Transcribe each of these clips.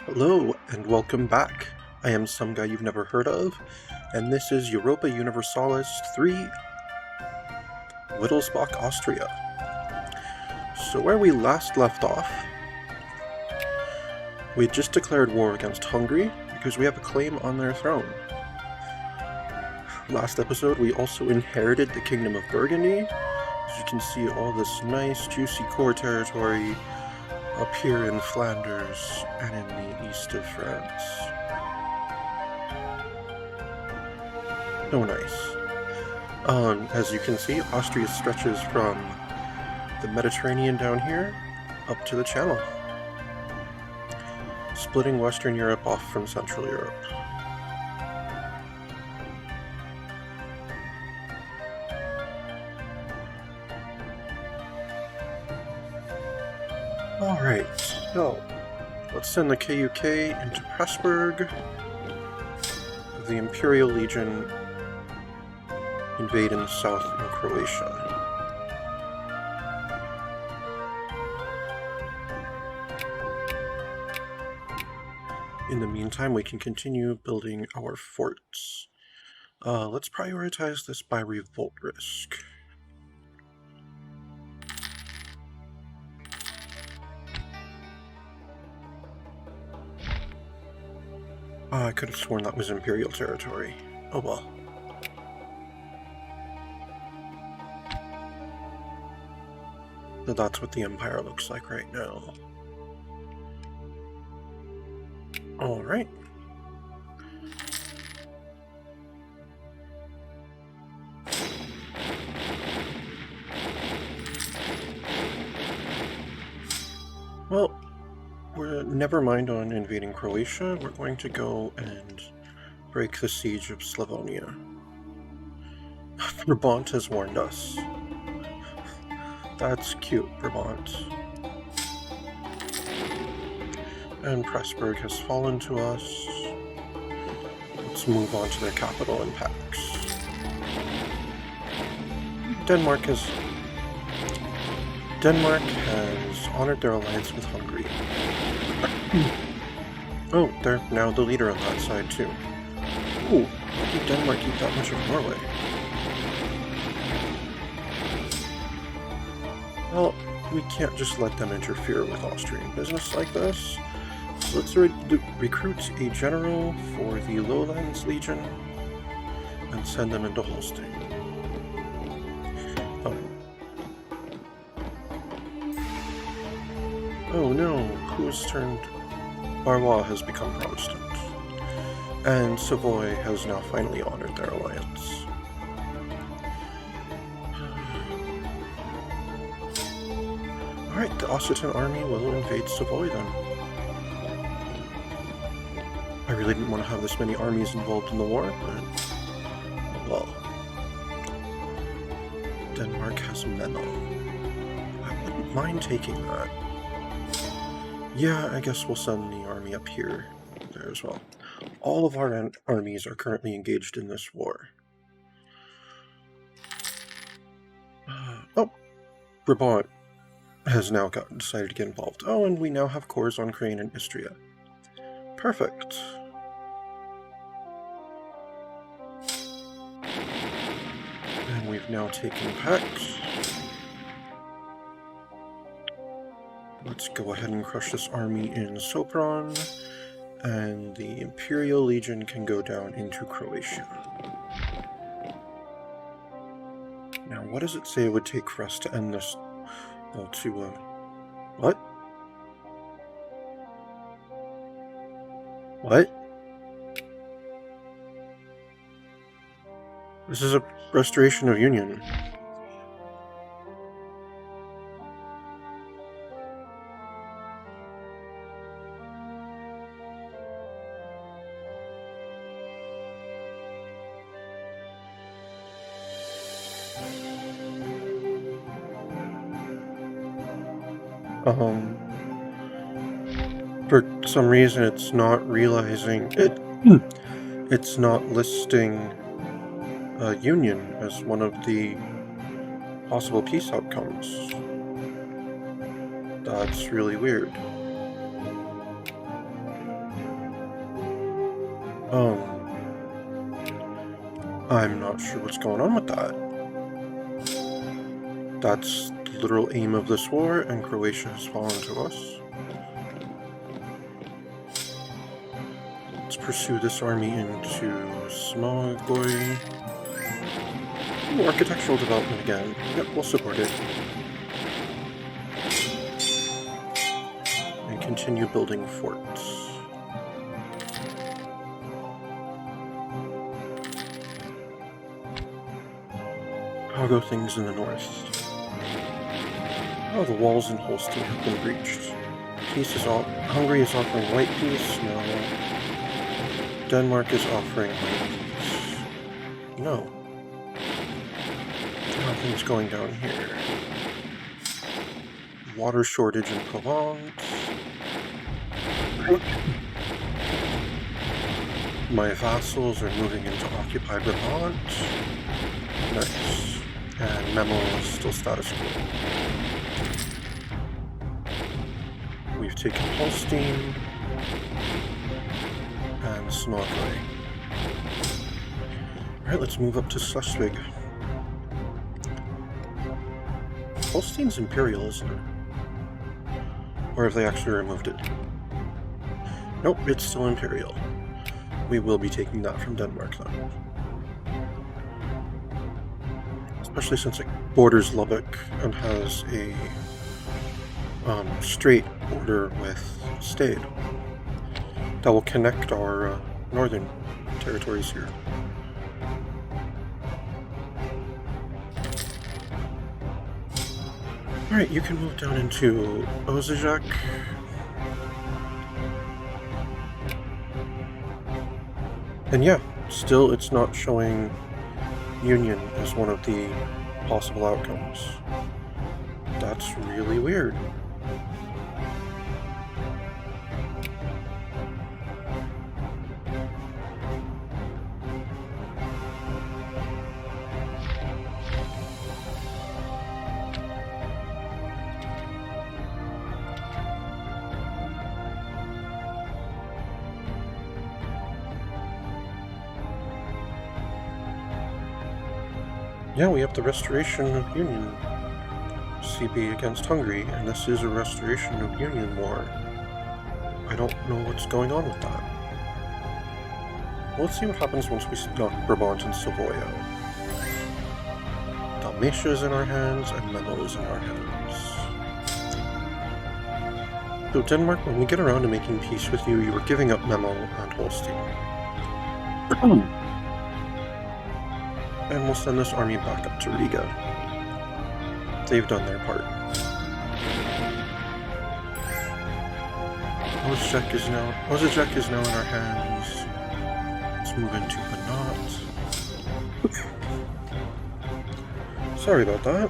Hello, and welcome back. I am some guy you've never heard of, and this is Europa Universalis 3, Wittlesbach, Austria. So where we last left off, we had just declared war against Hungary because we have a claim on their throne. Last episode, we also inherited the Kingdom of Burgundy. As you can see, all this nice, juicy core territory up here in Flanders and in the east of France. Oh, nice. As you can see, Austria stretches from the Mediterranean down here up to the Channel, splitting Western Europe off from Central Europe. Alright, so let's send the KUK into Pressburg. The Imperial Legion invade in the south in Croatia. In the meantime, we can continue building our forts. Let's prioritize this by revolt risk. I could have sworn that was Imperial territory. Oh well. So that's what the Empire looks like right now. Alright. Well, never mind on invading Croatia. We're going to go and break the siege of Slavonia. Brabant has warned us. That's cute, Brabant. And Pressburg has fallen to us. Let's move on to their capital in Pax. Denmark has honored their alliance with Hungary. Oh, they're now the leader on that side too. Ooh, why did Denmark eat that much of Norway? Well, we can't just let them interfere with Austrian business like this. So let's recruit a general for the Lowlands Legion and send them into Holstein. Oh no, who has turned? Barlois has become Protestant, and Savoy has now finally honored their alliance. Alright, the Ossetian army will invade Savoy then. I really didn't want to have this many armies involved in the war, but well. Denmark has Menno. I wouldn't mind taking that. Yeah, I guess we'll send the army up here, there as well. All of our armies are currently engaged in this war. Oh, Brabant has now decided to get involved. Oh, and we now have cores on Crane and Istria. Perfect. And we've now taken Pax. Let's go ahead and crush this army in Sopron, and the Imperial Legion can go down into Croatia. Now, what does it say it would take for us to end this? What? What? This is a restoration of union. For some reason it's not realizing it. It's not listing union as one of the possible peace outcomes. That's really weird. I'm not sure what's going on with that. That's the literal aim of this war, and Croatia has fallen to us. Let's pursue this army into Smogoi. Ooh, architectural development again. Yep, we'll support it. And continue building forts. How go things in the north? Oh, the walls in Holstein have been breached. Hungary is offering white peace? No. Denmark is offering white peace? No. How are things going down here? Water shortage in Provence. My vassals are moving into occupied Brabant. Nice. And Memo is still status quo. We've taken Holstein and Smogoi. Alright, let's move up to Schleswig. Holstein's imperial, isn't it? Or have they actually removed it? Nope, it's still imperial. We will be taking that from Denmark, though. Especially since it borders Lübeck and has a straight border with Stade that will connect our northern territories here. Alright, you can move down into Osijek. And yeah, still it's not showing Union as one of the possible outcomes. That's really weird. Yeah, we have the Restoration of Union CB against Hungary, and this is a Restoration of Union war. I don't know what's going on with that. Well, let's see what happens once we knock Brabant and Savoy out. Dalmatia is in our hands, and Memo is in our hands. So Denmark, when we get around to making peace with you, you were giving up Memo and Holstein. And we'll send this army back up to Riga. They've done their part. Osijek is now in our hands. Let's move into Banat. Sorry about that.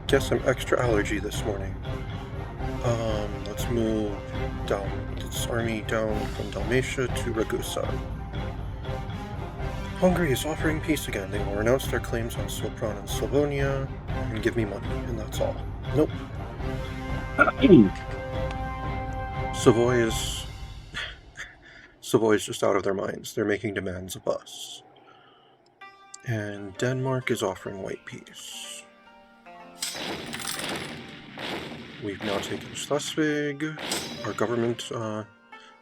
Guess I'm extra allergy this morning. Let's move down this army down from Dalmatia to Ragusa. Hungary is offering peace again. They will renounce their claims on Sopron and Slavonia and give me money, and that's all. Nope. Savoy is just out of their minds. They're making demands of us. And Denmark is offering white peace. We've now taken Schleswig. Our government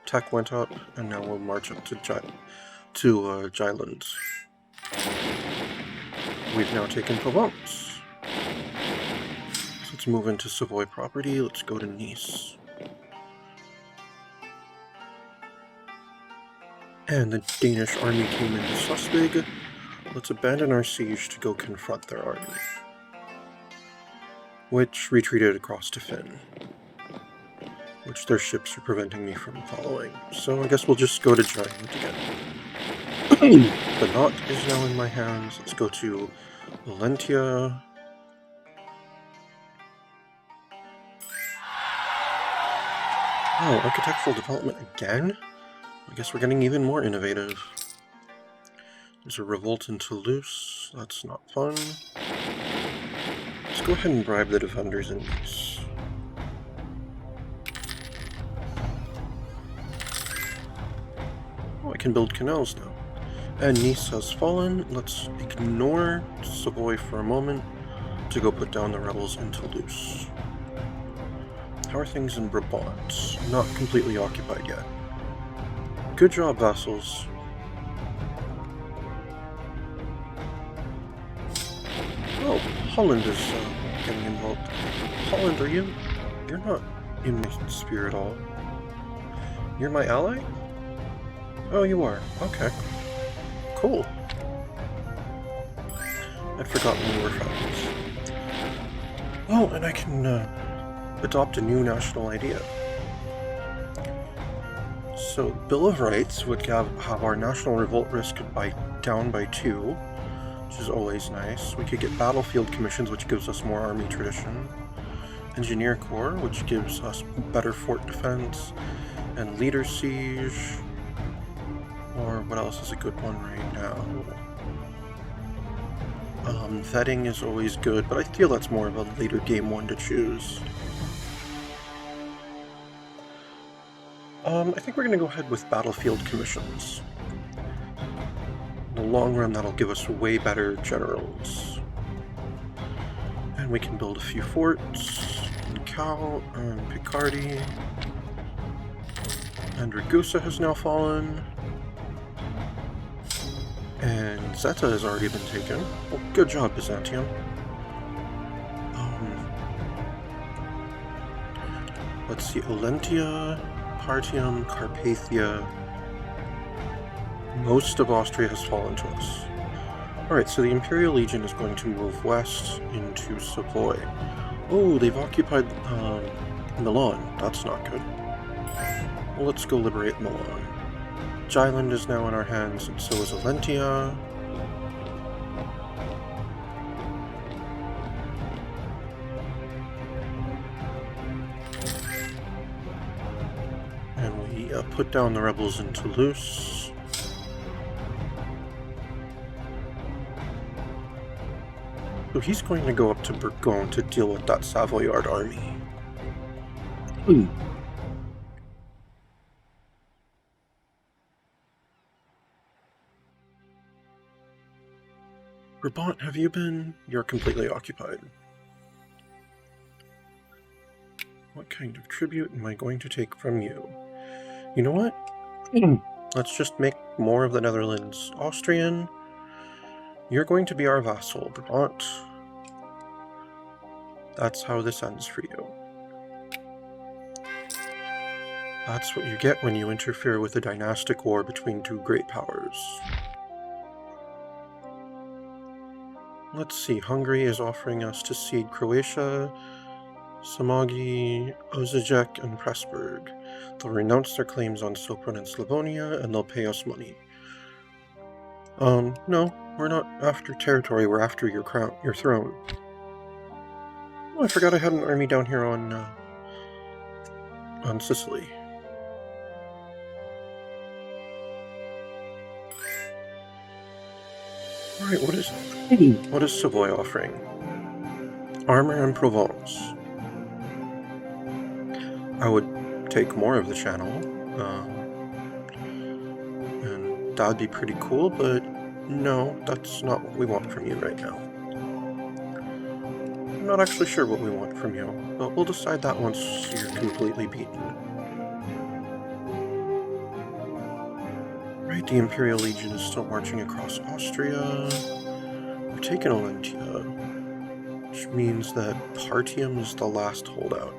tech went up, and now we'll march up to Jylland. We've now taken Provence. So let's move into Savoy property. Let's go to Nice. And the Danish army came into Schleswig. Let's abandon our siege to go confront their army, which retreated across to Finn, which their ships are preventing me from following. So I guess we'll just go to Jylland again. The knot is now in my hands. Let's go to Valentia. Oh, architectural development again? I guess we're getting even more innovative. There's a revolt in Toulouse. That's not fun. Let's go ahead and bribe the defenders in Nice. I can build canals now. And Nice has fallen. Let's ignore Savoy for a moment to go put down the rebels in Toulouse. How are things in Brabant? Not completely occupied yet. Good job, vassals. Oh, Holland is getting involved. Holland, are you? You're not in my sphere at all. You're my ally? Oh, you are. Okay. Cool. I'd forgotten we were friends. Oh, and I can adopt a new national idea. So, Bill of Rights would have our national revolt risk down by 2, which is always nice. We could get battlefield commissions, which gives us more army tradition. Engineer Corps, which gives us better fort defense. And Leader Siege. Or what else is a good one right now? Vetting is always good, but I feel that's more of a later game one to choose. I think we're going to go ahead with battlefield commissions. In the long run, that'll give us way better generals. And we can build a few forts in Cal and Picardy. And Ragusa has now fallen. And Zeta has already been taken. Well, good job, Byzantium. Let's see, Olentia, Partium, Carpathia. Most of Austria has fallen to us. Alright, so the Imperial Legion is going to move west into Savoy. Oh, they've occupied Milan. That's not good. Well, let's go liberate Milan. Jylland is now in our hands, and so is Olentia. And we put down the rebels in Toulouse. So he's going to go up to Bourgogne to deal with that Savoyard army. Brabant, have you been? You're completely occupied. What kind of tribute am I going to take from you? You know what? Let's just make more of the Netherlands Austrian. You're going to be our vassal, Brabant. That's how this ends for you. That's what you get when you interfere with a dynastic war between two great powers. Let's see, Hungary is offering us to cede Croatia, Samagi, Osijek, and Pressburg. They'll renounce their claims on Sopron and Slavonia, and they'll pay us money. No, we're not after territory, we're after your crown, your throne. Oh, I forgot I had an army down here on Sicily. Alright, what is Savoy offering? Armor and Provence. I would take more of the channel, and that'd be pretty cool, but no, that's not what we want from you right now. I'm not actually sure what we want from you, but we'll decide that once you're completely beaten. Right, the Imperial Legion is still marching across Austria. We're taking Olentia, which means that Partium is the last holdout.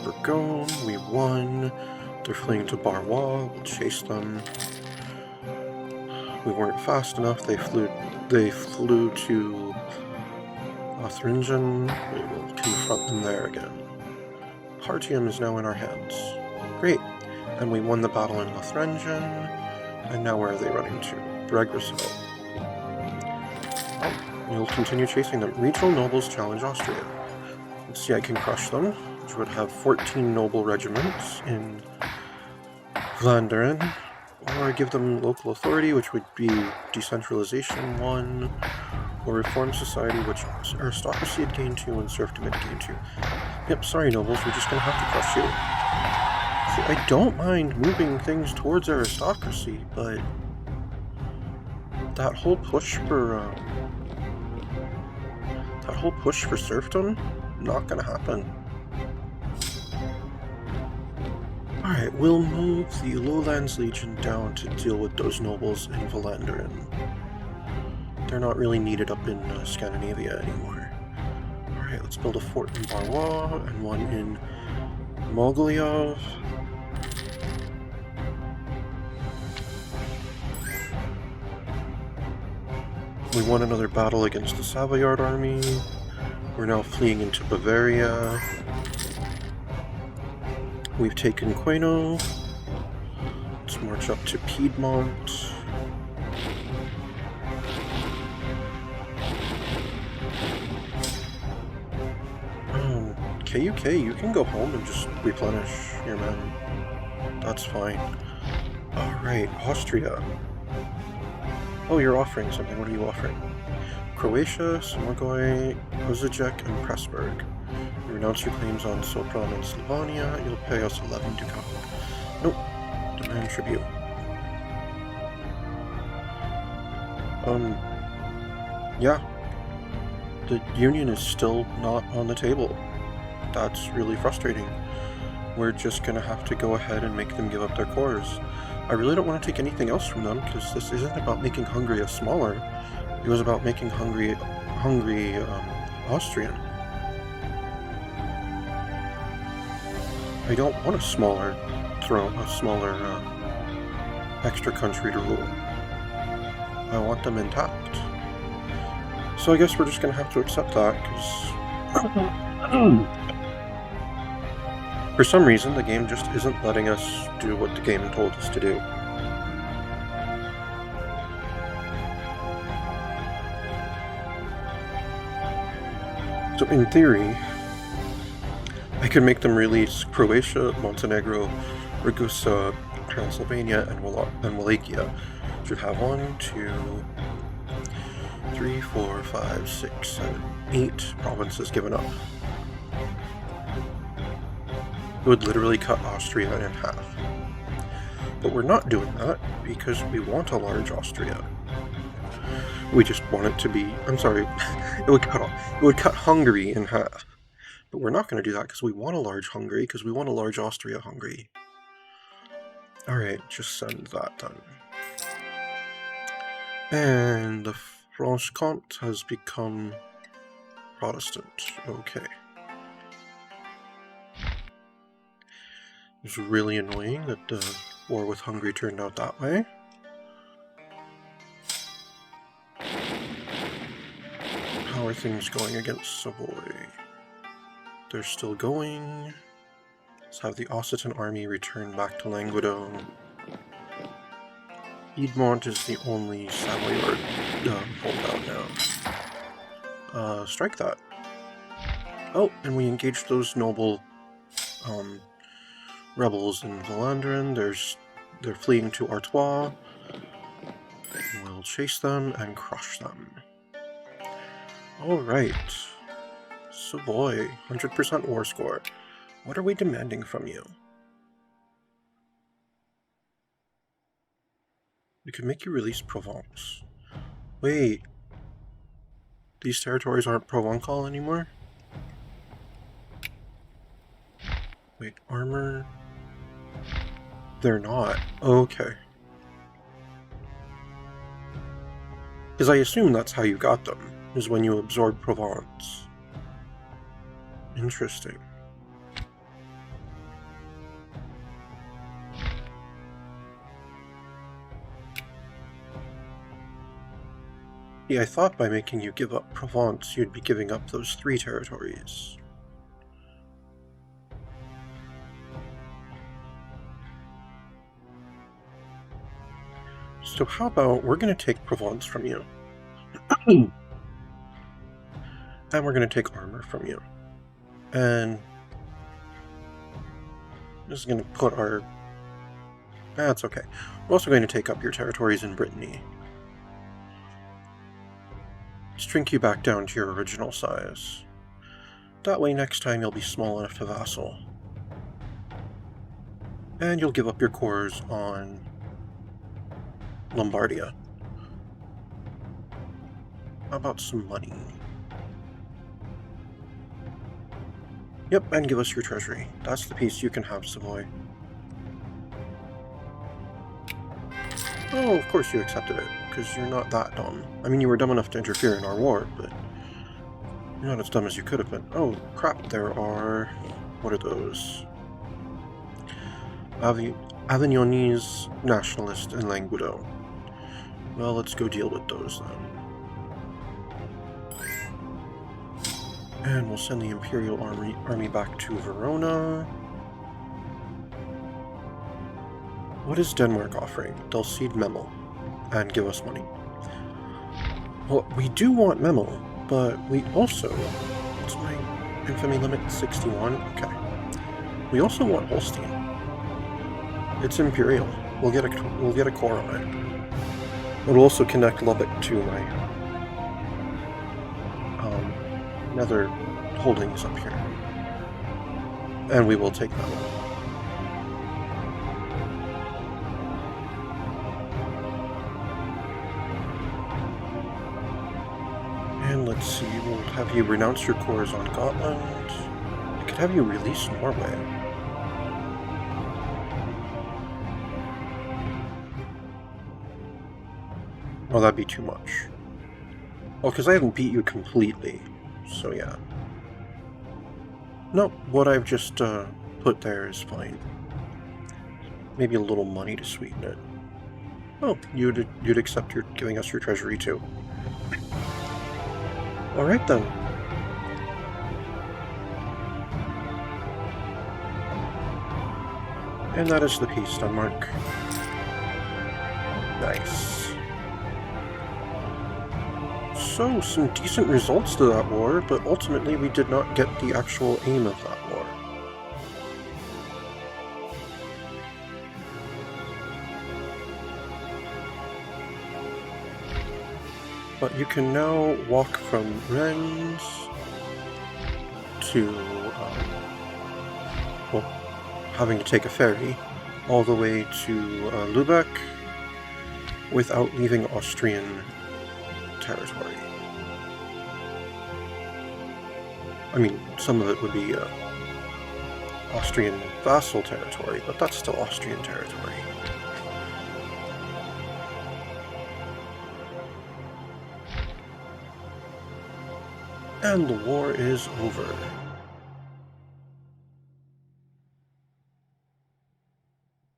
Bourgogne, we won. They're fleeing to Barrois, we'll chase them. We weren't fast enough, they flew to Lothringen. We will confront them there again. Partium is now in our hands. Great. And we won the battle in Lothringen. And now where are they running to? Bregressel. Oh, we'll continue chasing them. Regional nobles challenge Austria. Let's see, I can crush them, which would have 14 noble regiments in Vlaanderen. Or give them local authority, which would be decentralization 1. Or reform society, which aristocracy had gained 2 and serfdom had gained 2. Yep, sorry nobles, we're just gonna have to crush you. See, I don't mind moving things towards aristocracy, but that whole push for serfdom, not gonna happen. Alright, we'll move the Lowlands Legion down to deal with those nobles in Valanderen. They're not really needed up in Scandinavia anymore. Alright, let's build a fort in Barrois and one in Mogilev. We won another battle against the Savoyard army. We're now fleeing into Bavaria. We've taken Queno. Let's march up to Piedmont. KUK, you can go home and just replenish your men. That's fine. Alright, Austria. Oh, you're offering something. What are you offering? Croatia, Samogoi, Kozajek, and Pressburg. You renounce your claims on Sopron and Slavania. You'll pay us 11 ducat. Nope. Demand tribute. Yeah. The Union is still not on the table. That's really frustrating. We're just gonna have to go ahead and make them give up their cores. I really don't want to take anything else from them, because this isn't about making Hungary a smaller. It was about making Hungary Austrian. I don't want a smaller extra country to rule. I want them intact. So I guess we're just gonna have to accept that, because for some reason the game just isn't letting us do what the game told us to do. So in theory, I could make them release Croatia, Montenegro, Ragusa, Transylvania, and Wallachia. Should have 1, 2, 3, 4, 5, 6, 7, 8 provinces given up. It would literally cut Austria in half. But we're not doing that because we want a large Austria. We just want it to be, I'm sorry, it would cut Hungary in half. But we're not going to do that because we want a large Hungary, because we want a large Austria-Hungary. Alright, just send that then. And the Franche-Comté has become Protestant. Okay. It's really annoying that the war with Hungary turned out that way. How are things going against Savoy? They're still going. Let's have the Occitan army return back to Languedoc. Piedmont is the only Savoyard holdout now. Strike that. Oh, and we engaged those noble rebels in Valanderen. They're fleeing to Artois. We'll chase them and crush them. Alright. Savoy, 100% war score. What are we demanding from you? We could make you release Provence. Wait. These territories aren't Provençal anymore? Wait, armor? They're not. Okay. Because I assume that's how you got them, is when you absorb Provence. Interesting. Yeah, I thought by making you give up Provence, you'd be giving up those 3 territories. So how about we're going to take Provence from you. And we're going to take armor from you. And this is going to put our... That's okay. We're also going to take up your territories in Brittany. shrink you back down to your original size. That way next time you'll be small enough to vassal. And you'll give up your cores on Lombardia. How about some money? Yep, and give us your treasury. That's the piece you can have, Savoy. Oh, of course you accepted it, because you're not that dumb. I mean, you were dumb enough to interfere in our war, but you're not as dumb as you could have been. Oh, crap, there are... what are those? Avignonese nationalist and Languedoc. Well, let's go deal with those then. And we'll send the Imperial Army back to Verona. What is Denmark offering? They'll cede Memel and give us money. Well, we do want Memel, but we also... what's my infamy limit? 61? Okay. We also want Holstein. It's Imperial. We'll get a core on it. It'll also connect Lubbock to my nether holdings up here. And we will take Memel. And let's see, we'll have you renounce your cores on Gotland. I could have you release Norway. Oh, that'd be too much. Oh, because I haven't beat you completely, so yeah. Nope, what I've just put there is fine. Maybe a little money to sweeten it. Oh, you'd accept your giving us your treasury too. Alright then. And that is the peace, Denmark. Nice. So, some decent results to that war, but ultimately we did not get the actual aim of that war. But you can now walk from Rennes to, well, having to take a ferry all the way to Lübeck without leaving Austrian territory. I mean, some of it would be Austrian vassal territory, but that's still Austrian territory. And the war is over.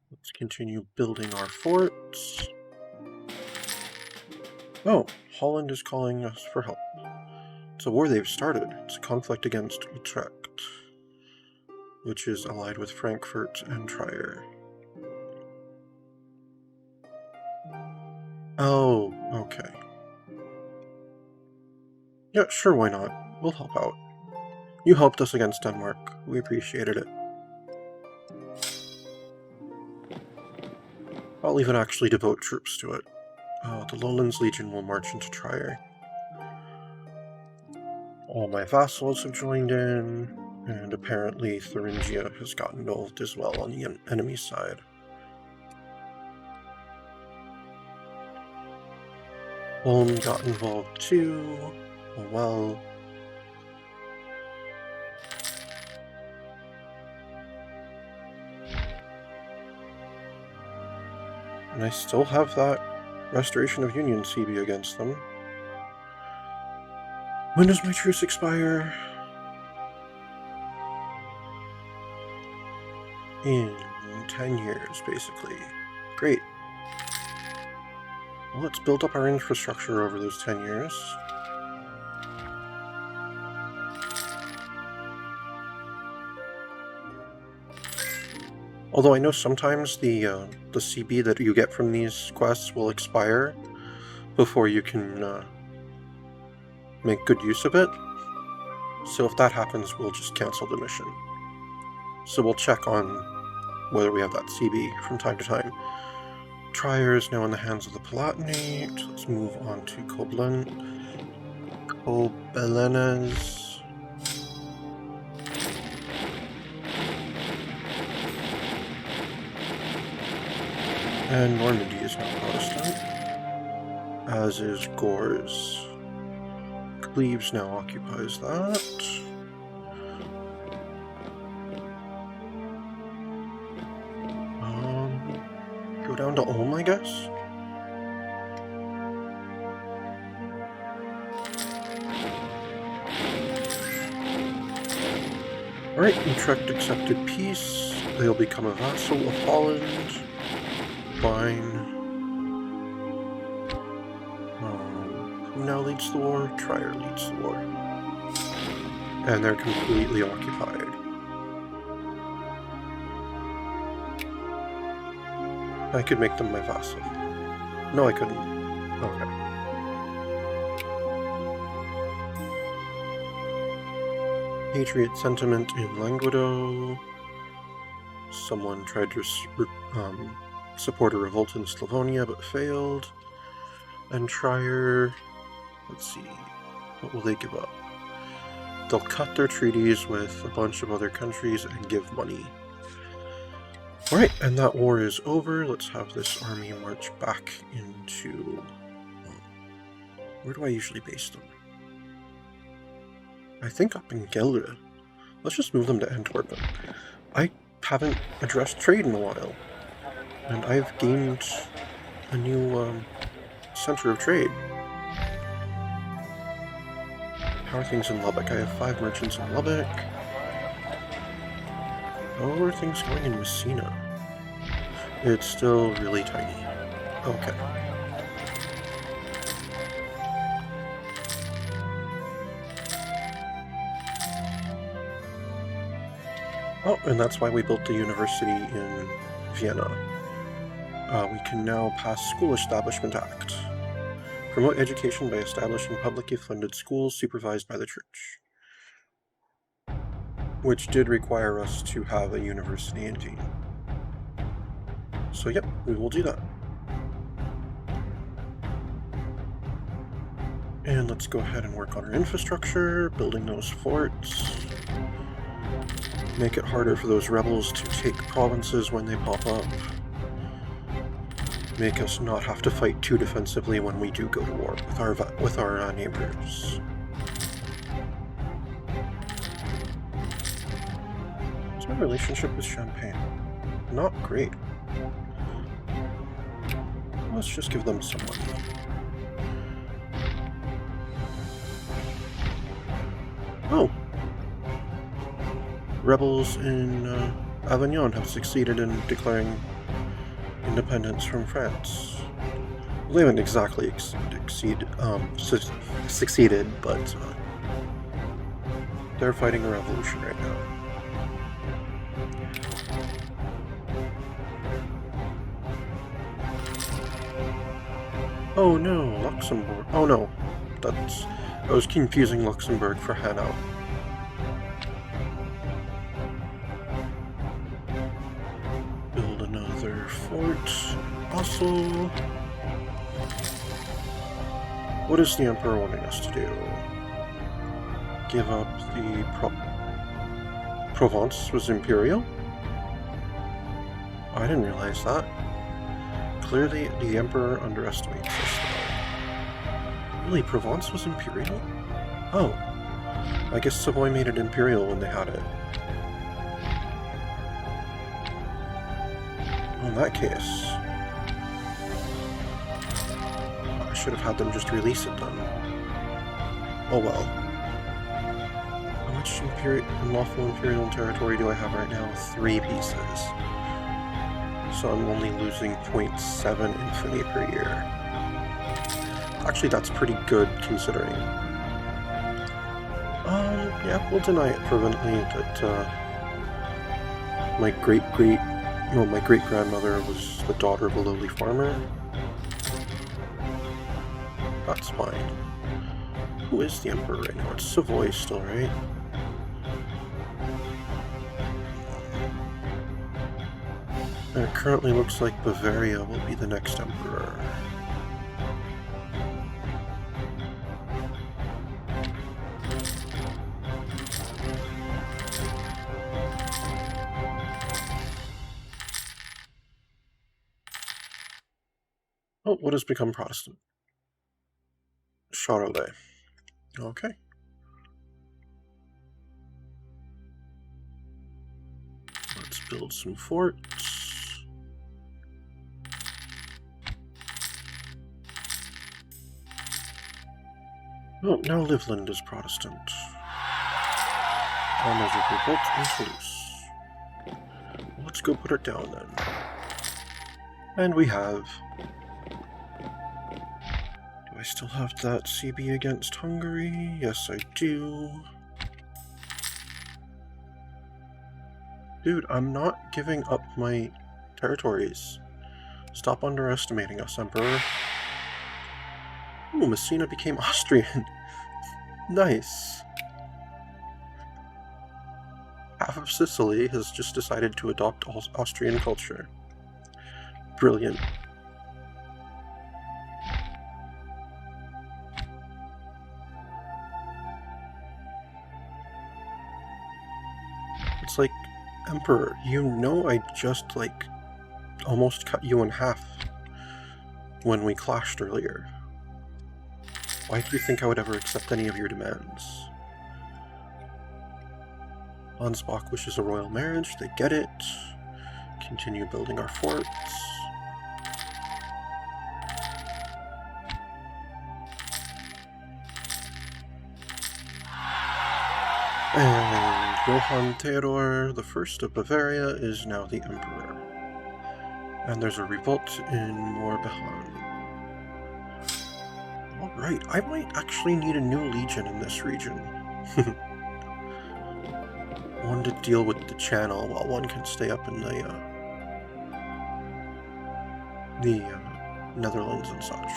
Let's continue building our forts. Oh, Holland is calling us for help. It's a war they've started. It's a conflict against Utrecht, which is allied with Frankfurt and Trier. Oh, okay. Yeah, sure, why not? We'll help out. You helped us against Denmark. We appreciated it. I'll even actually devote troops to it. The Lowlands Legion will march into Trier. All my vassals have joined in, and apparently Thuringia has gotten involved as well on the enemy side. Ulm got involved too. Oh well. And I still have that Restoration of Union CB against them. When does my truce expire? In 10 years, basically. Great. Well, let's build up our infrastructure over those 10 years. Although I know sometimes the CB that you get from these quests will expire before you can make good use of it. So if that happens, we'll just cancel the mission. So we'll check on whether we have that CB from time to time. Trier is now in the hands of the Palatinate. Let's move on to Koblenz. Belenes. And Normandy is now Protestant, as is Gors. Cleves now occupies that. Go down to Ulm, I guess? Alright, Utrecht accepted peace. They'll become a vassal of Holland. Fine. Who now leads the war? Trier leads the war. And they're completely occupied. I could make them my vassal. No, I couldn't. Okay. Patriot sentiment in Languedoc. Someone tried to support a revolt in Slavonia but failed. And Trier, let's see, what will they give up? They'll cut their treaties with a bunch of other countries and give money. Alright, and that war is over. Let's have this army march back into... where do I usually base them? I think up in Gelre. Let's just move them to Antwerp. I haven't addressed trade in a while. And I've gained a new center of trade. How are things in Lubbock? I have 5 merchants in Lubbock. How are things going in Messina? It's still really tiny. Okay. Oh, and that's why we built the university in Vienna. We can now pass School Establishment Act. Promote education by establishing publicly funded schools supervised by the church. Which did require us to have a university in Vienna. So yep, we will do that. And let's go ahead and work on our infrastructure, building those forts. Make it harder for those rebels to take provinces when they pop up. Make us not have to fight too defensively when we do go to war with our neighbors. What's my relationship with Champagne? Not great. Let's just give them some money. Oh! Rebels in Avignon have succeeded in declaring independence from France. Well, they haven't exactly succeeded, but they're fighting a revolution right now. Oh no, Luxembourg. Oh no, I was confusing Luxembourg for Hanau. Build another fort. Also, what is the Emperor wanting us to do? Give up the Provence was imperial? I didn't realize that. Clearly, the Emperor underestimates us. Really, Provence was imperial? Oh. I guess Savoy made it imperial when they had it. In that case... I should have had them just release it then. Oh well. How much unlawful imperial territory do I have right now? 3 pieces. So I'm only losing 0.7 infamy per year. Actually, that's pretty good considering. Yeah, we'll deny it permanently that my great-grandmother was the daughter of a lowly farmer. That's fine. Who is the Emperor right now? It's Savoy still, right? And it currently looks like Bavaria will be the next Emperor. Oh, what has become Protestant? Charolais. Okay. Let's build some forts. Oh, now Livland is Protestant. Armies of revolt in Toulouse. Let's go put it down then. And we have... Do I still have that CB against Hungary? Yes, I do. Dude, I'm not giving up my territories. Stop underestimating us, Emperor. Ooh, Messina became Austrian. Nice. Half of Sicily has just decided to adopt Austrian culture. Brilliant. It's like, Emperor, you know I just, like, almost cut you in half when we clashed earlier. Why do you think I would ever accept any of your demands? Wittlesbach wishes a royal marriage, they get it. Continue building our forts. And Johann Theodor I of Bavaria is now the emperor. And there's a revolt in Morbihan. Alright, I might actually need a new legion in this region. One to deal with the channel while one can stay up in the Netherlands and such.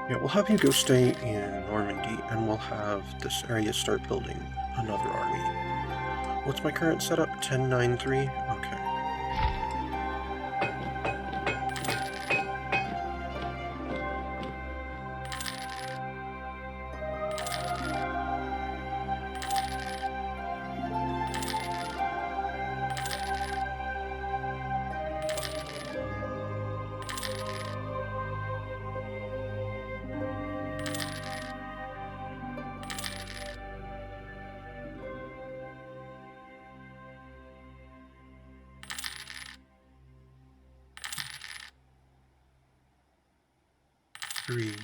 Yeah, we'll have you go stay in Normandy, and we'll have this area start building another army. What's my current setup? 1093? Okay. Three,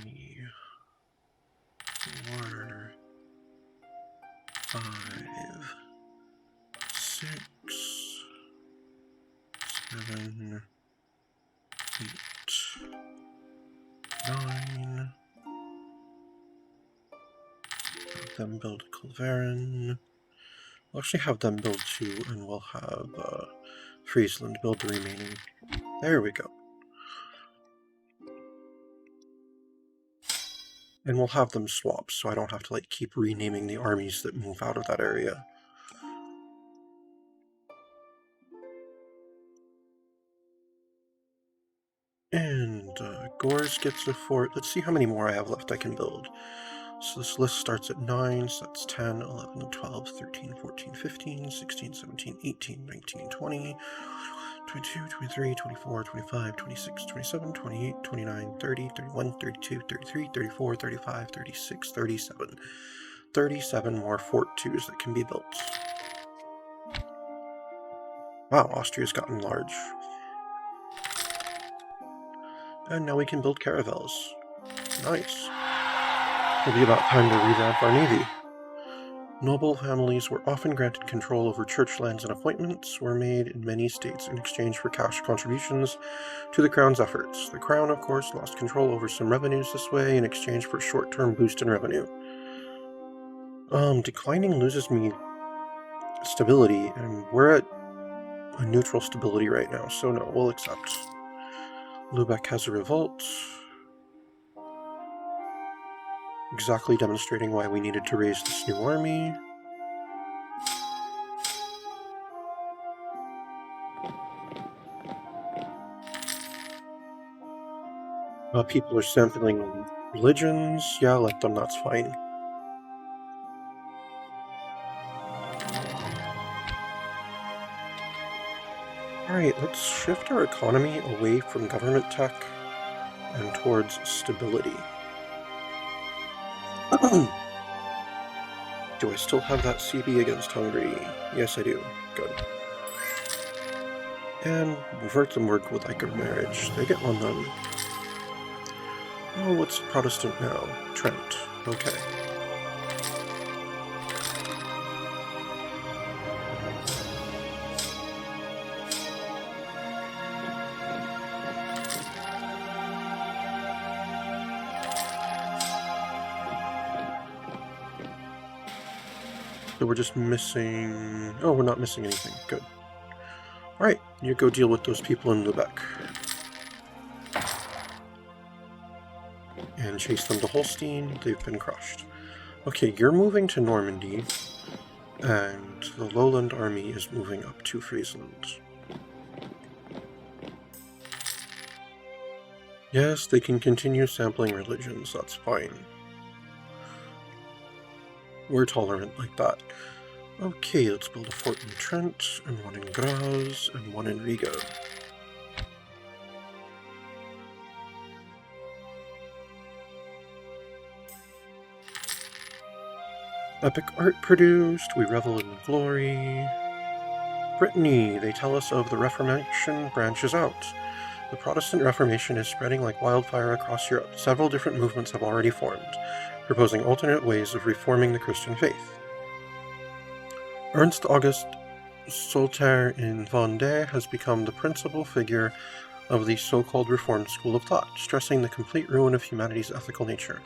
4, 5, 6, 7, 8, 9. Have them build Culverin. We'll actually have them build 2, and we'll have Friesland build the remaining. There we go. And we'll have them swap, so I don't have to like keep renaming the armies that move out of that area. And Gors gets a fort. Let's see how many more I have left I can build. So this list starts at 9, so that's 10, 11, 12, 13, 14, 15, 16, 17, 18, 19, 20, 22, 23, 24, 25, 26, 27, 28, 29, 30, 31, 32, 33, 34, 35, 36, 37. 37 more Fort 2s that can be built. Wow, Austria's gotten large. And now we can build caravels. Nice. It'll be about time to revamp our navy. Noble families were often granted control over church lands, and appointments were made in many states in exchange for cash contributions to the crown's efforts. The crown, of course, lost control over some revenues this way in exchange for a short-term boost in revenue. Declining loses me stability, and we're at a neutral stability right now, so no, we'll accept. Lubeck has a revolt. Exactly demonstrating why we needed to raise this new army. People are sampling religions. Yeah, let them, that's fine. Alright, let's shift our economy away from government tech and towards stability. Do I still have that CB against Hungary? Yes, I do. Good. And Württemberg would like a marriage. They get one done. Oh, what's Protestant now? Trent. Okay. So we're just missing... Oh, we're not missing anything. Good. Alright, you go deal with those people in Lubeck. And chase them to Holstein. They've been crushed. Okay, you're moving to Normandy. And the Lowland Army is moving up to Friesland. Yes, they can continue sampling religions. That's fine. We're tolerant like that. Okay, let's build a fort in Trent, and one in Graz, and one in Riga. Epic art produced, we revel in glory. Brittany, they tell us of the Reformation branches out. The Protestant Reformation is spreading like wildfire across Europe. Several different movements have already formed, proposing alternate ways of reforming the Christian faith. Ernst August Solter in Vendée has become the principal figure of the so-called Reformed school of thought, stressing the complete ruin of humanity's ethical nature.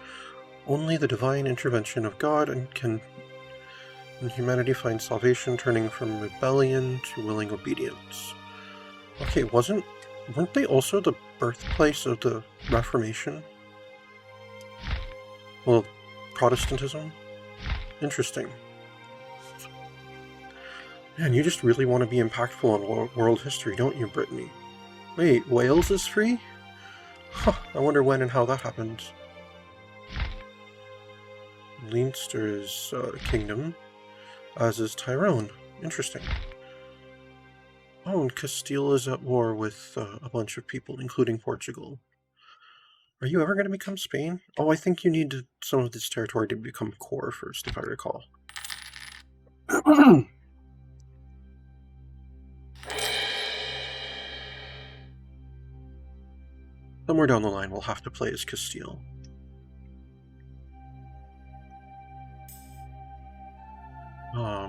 Only the divine intervention of God can humanity find salvation, turning from rebellion to willing obedience. Okay, weren't they also the birthplace of the Reformation? Well, Protestantism? Interesting. Man, you just really want to be impactful on world history, don't you, Brittany? Wait, Wales is free? Huh, I wonder when and how that happened. Leinster is a kingdom, as is Tyrone. Interesting. Oh, and Castile is at war with a bunch of people, including Portugal. Are you ever going to become Spain? Oh, I think you need some of this territory to become core first, if I recall. Somewhere down the line, we'll have to play as Castile.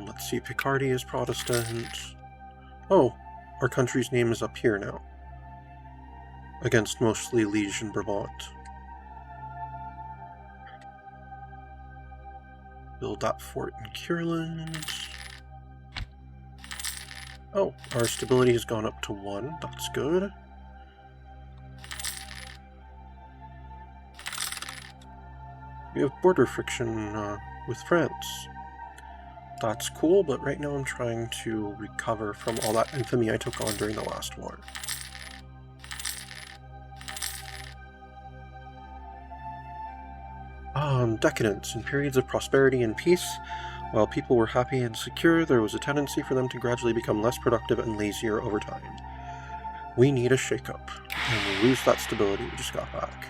Let's see, Picardy is Protestant. Oh, our country's name is up here now. Against mostly Liege and Brabant. Build that fort in Kierland. Oh, our stability has gone up to 1. That's good. We have border friction with France. That's cool, but right now I'm trying to recover from all that infamy I took on during the last war. Decadence. In periods of prosperity and peace, while people were happy and secure, there was a tendency for them to gradually become less productive and lazier over time. We need a shakeup, and we lose that stability we just got back.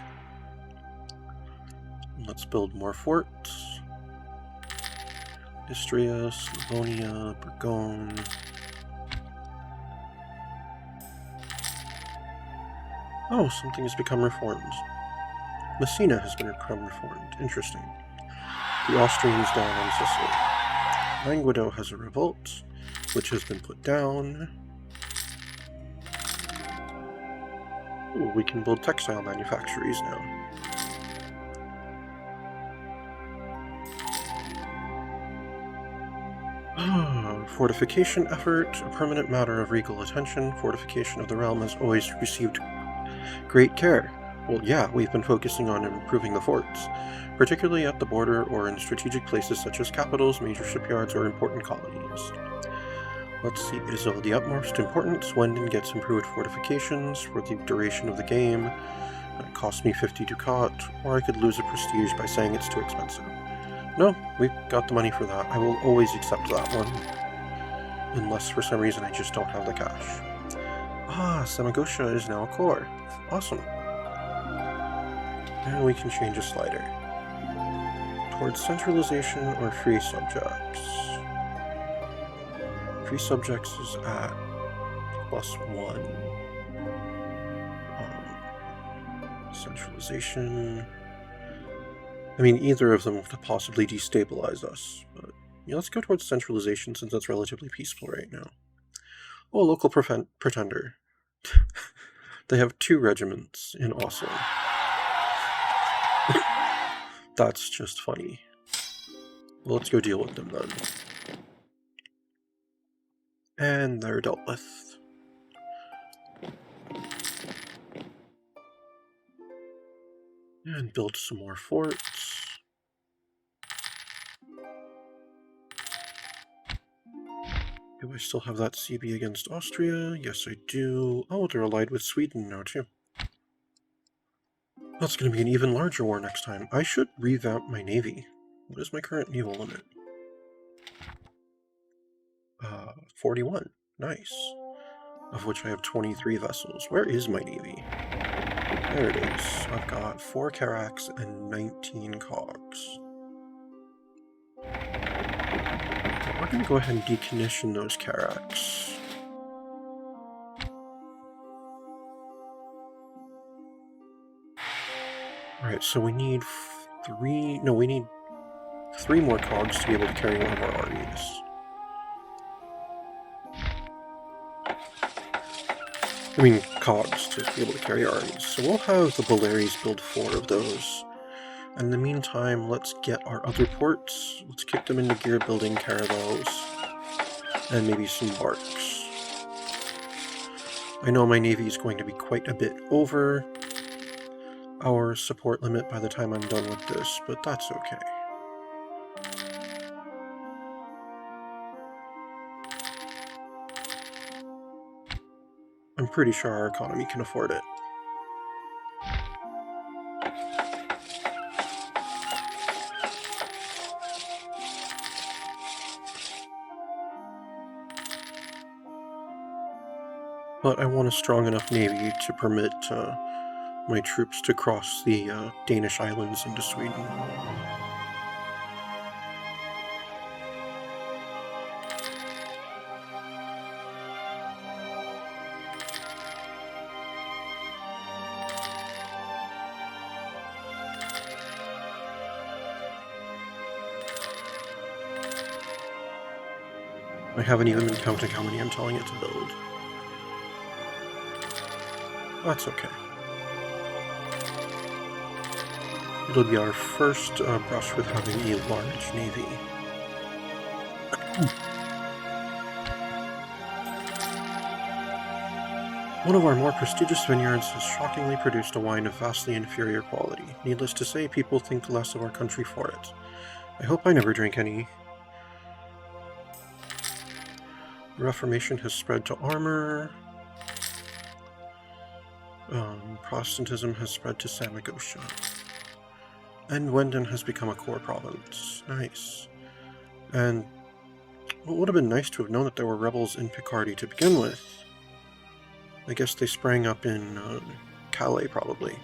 Let's build more forts. Istria, Slavonia, Burgone. Oh, something has become reformed. Messina has become reformed. Interesting. The Austrians down on Sicily. Languedoc has a revolt, which has been put down. Ooh, we can build textile manufactories now. Fortification effort, a permanent matter of regal attention. Fortification of the realm has always received great care. Well, yeah, we've been focusing on improving the forts, particularly at the border or in strategic places such as capitals, major shipyards, or important colonies. Let's see, it is of the utmost importance. Wenden gets improved fortifications for the duration of the game. It costs me 50 ducat, or I could lose a prestige by saying it's too expensive. No, we've got the money for that. I will always accept that one. Unless for some reason I just don't have the cash. Ah, Samagosha is now a core. Awesome. And we can change a slider. Towards centralization or free subjects. Free subjects is at +1. Centralization. I mean, either of them could possibly destabilize us, but yeah, let's go towards centralization since that's relatively peaceful right now. Oh, local pretender. They have 2 regiments in Oslo. That's just funny. Well, let's go deal with them then. And they're dealt with. And build some more forts. Do I still have that CB against Austria? Yes, I do. Oh, they're allied with Sweden now, too. That's going to be an even larger war next time. I should revamp my navy. What is my current naval limit? 41. Nice. Of which I have 23 vessels. Where is my navy? There it is. I've got 4 carracks and 19 cogs. We're going to go ahead and decommission those carracks. Alright, so we need 3 more cogs to be able to carry one of our armies. I mean, cogs to be able to carry armies. So we'll have the Baleares build 4 of those. And in the meantime, let's get our other ports. Let's kick them into gear building caravels. And maybe some barks. I know my navy is going to be quite a bit over our support limit by the time I'm done with this, but that's okay. I'm pretty sure our economy can afford it. But I want a strong enough navy to permit my troops to cross the Danish islands into Sweden. I haven't even been counting how many I'm telling it to build. That's okay. It'll be our first brush with having a large navy. One of our more prestigious vineyards has shockingly produced a wine of vastly inferior quality. Needless to say, people think less of our country for it. I hope I never drink any. The Reformation has spread to armor. Protestantism has spread to Samagosha. And Wenden has become a core province. Nice. And well, it would have been nice to have known that there were rebels in Picardy to begin with. I guess they sprang up in Calais, probably.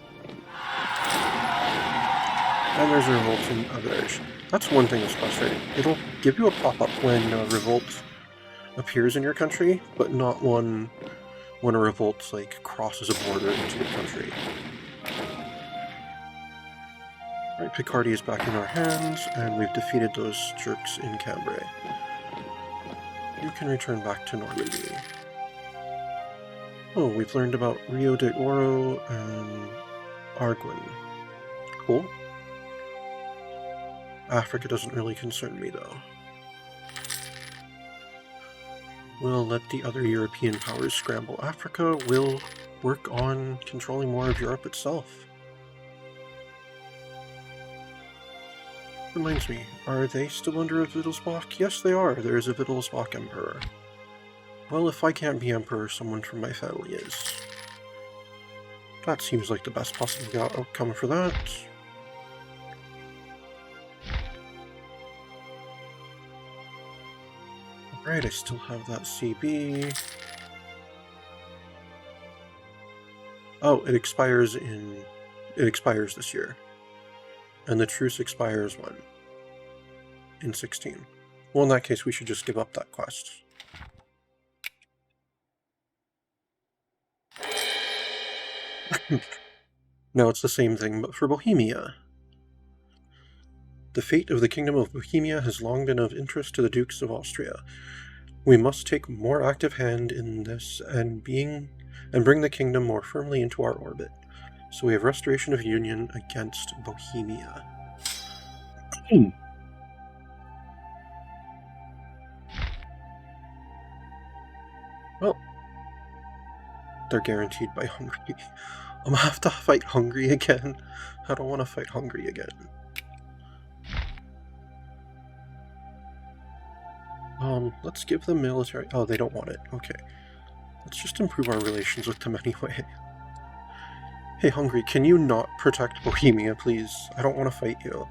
And there's a revolt in Average. That's one thing that's frustrating. It'll give you a pop-up when a revolt appears in your country, but not one when a revolt like crosses a border into your country. Right, Picardy is back in our hands, and we've defeated those jerks in Cambrai. You can return back to Normandy. Oh, we've learned about Rio de Oro and Arguin. Cool. Africa doesn't really concern me, though. We'll let the other European powers scramble Africa. We'll work on controlling more of Europe itself. Reminds me, are they still under a Wittlesbach? Yes, they are. There is a Wittlesbach Emperor. Well, if I can't be Emperor, someone from my family is. That seems like the best possible outcome for that. Alright, I still have that CB. Oh, it expires this year. And the truce expires when? In 16. Well, in that case, we should just give up that quest. No, it's the same thing, but for Bohemia. The fate of the Kingdom of Bohemia has long been of interest to the Dukes of Austria. We must take more active hand in this and bring the kingdom more firmly into our orbit. So we have restoration of union against Bohemia. Well, they're guaranteed by Hungary. I'm gonna have to fight Hungary again. I don't want to fight Hungary again. Let's give them military... Oh, they don't want it. Okay. Let's just improve our relations with them anyway. Hey, Hungary, can you not protect Bohemia, please? I don't want to fight you.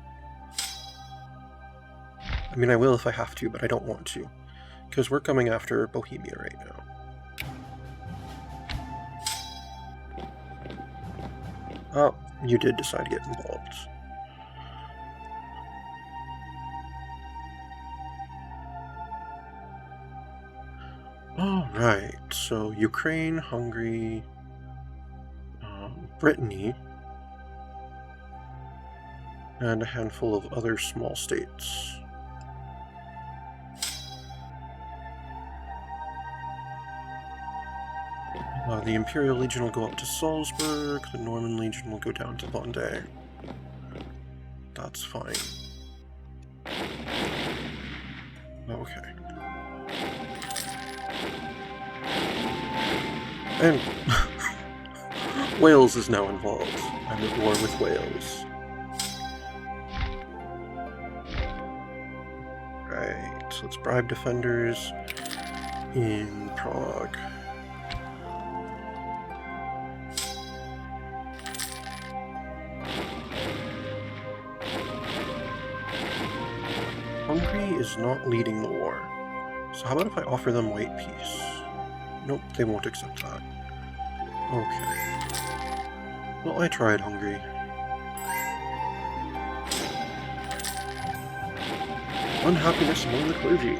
I mean, I will if I have to, but I don't want to. Because we're coming after Bohemia right now. Oh, you did decide to get involved. Alright, so Ukraine, Hungary, Brittany, and a handful of other small states. The Imperial Legion will go up to Salzburg, the Norman Legion will go down to Vendée. That's fine. Okay. And Wales is now involved. I'm at war with Wales. Right, so let's bribe defenders in Prague. Hungary is not leading the war. So how about if I offer them white peace? Nope, they won't accept that. Okay. Well, I tried, Hungary. Unhappiness among the clergy.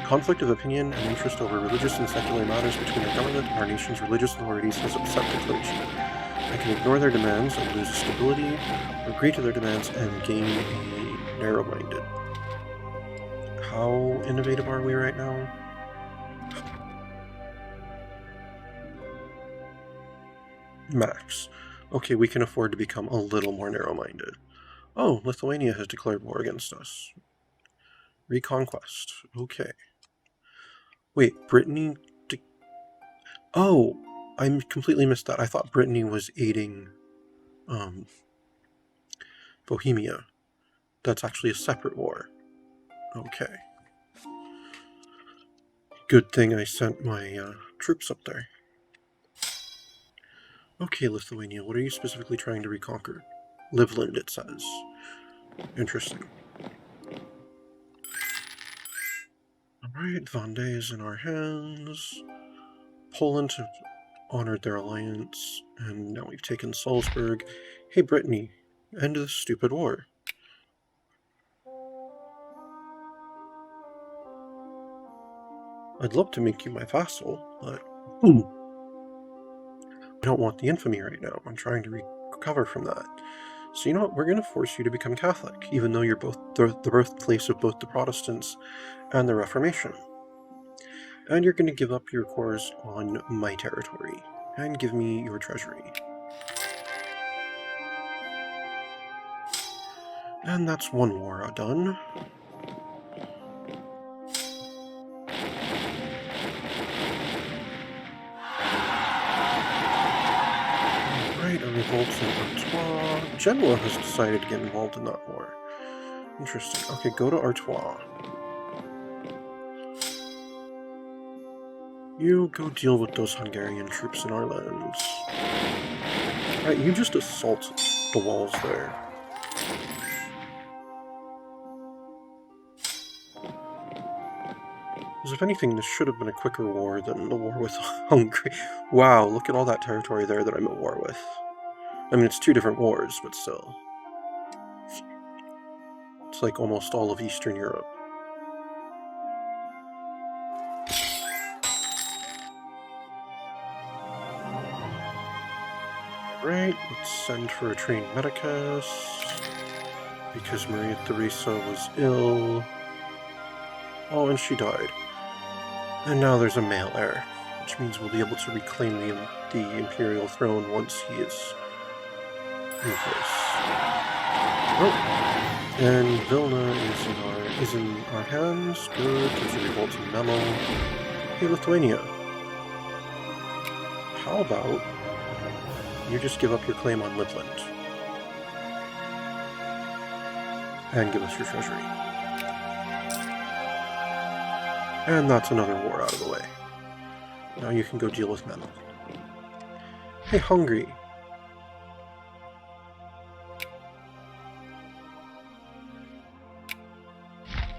Conflict of opinion and interest over religious and secular matters between our government and our nation's religious authorities has upset the clergy. I can ignore their demands and lose stability, or agree to their demands and gain a narrow-minded. How innovative are we right now? Max. Okay, we can afford to become a little more narrow-minded. Oh, Lithuania has declared war against us. Reconquest. Okay. Wait, Brittany... Oh, I completely missed that. I thought Brittany was aiding Bohemia. That's actually a separate war. Okay. Good thing I sent my troops up there. Okay, Lithuania, what are you specifically trying to reconquer? Livland, it says. Interesting. Alright, Vendée is in our hands. Poland have honored their alliance, and now we've taken Salzburg. Hey, Brittany, end this stupid war. I'd love to make you my vassal, but I don't want the infamy right now. I'm trying to recover from that. So you know what? We're going to force you to become Catholic, even though you're both the birthplace of both the Protestants and the Reformation. And you're going to give up your cores on my territory, and give me your treasury. And that's one war done. Alright, a revolt in Artois. Genoa has decided to get involved in that war. Interesting. Okay, go to Artois. You go deal with those Hungarian troops in our lands. Alright, you just assault the walls there. Because if anything, this should have been a quicker war than the war with Hungary. Wow, look at all that territory there that I'm at war with. I mean, it's 2 different wars, but still. It's like almost all of Eastern Europe. Right, let's send for a trained medicus. Because Maria Theresa was ill. Oh, and she died. And now there's a male heir, which means we'll be able to reclaim the imperial throne once he is in place. Oh, and Vilna is in our hands. Good, there's a revolting memo. Hey, Lithuania. How about you just give up your claim on Livland and give us your treasury. And that's another war out of the way. Now you can go deal with Memo. Hey, Hungary.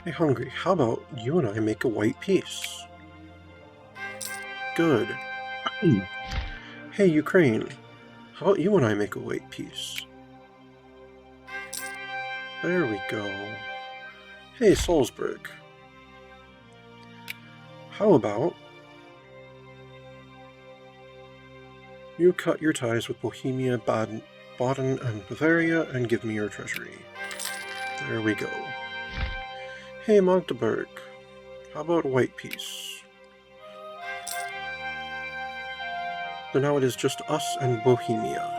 Hey, Hungary, how about you and I make a white peace? Good. Hey, Ukraine, how about you and I make a white peace? There we go. Hey, Salzburg. How about you cut your ties with Bohemia, Baden, and Bavaria and give me your treasury. There we go. Hey, Magdeburg. How about a white peace? So now it is just us and Bohemia.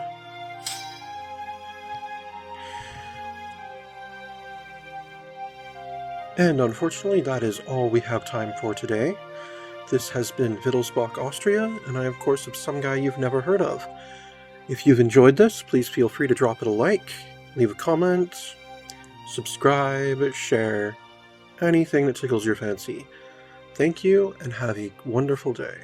And unfortunately, that is all we have time for today. This has been Wittlesbach, Austria, and I, of course, am some guy you've never heard of. If you've enjoyed this, please feel free to drop it a like, leave a comment, subscribe, share, anything that tickles your fancy. Thank you, and have a wonderful day.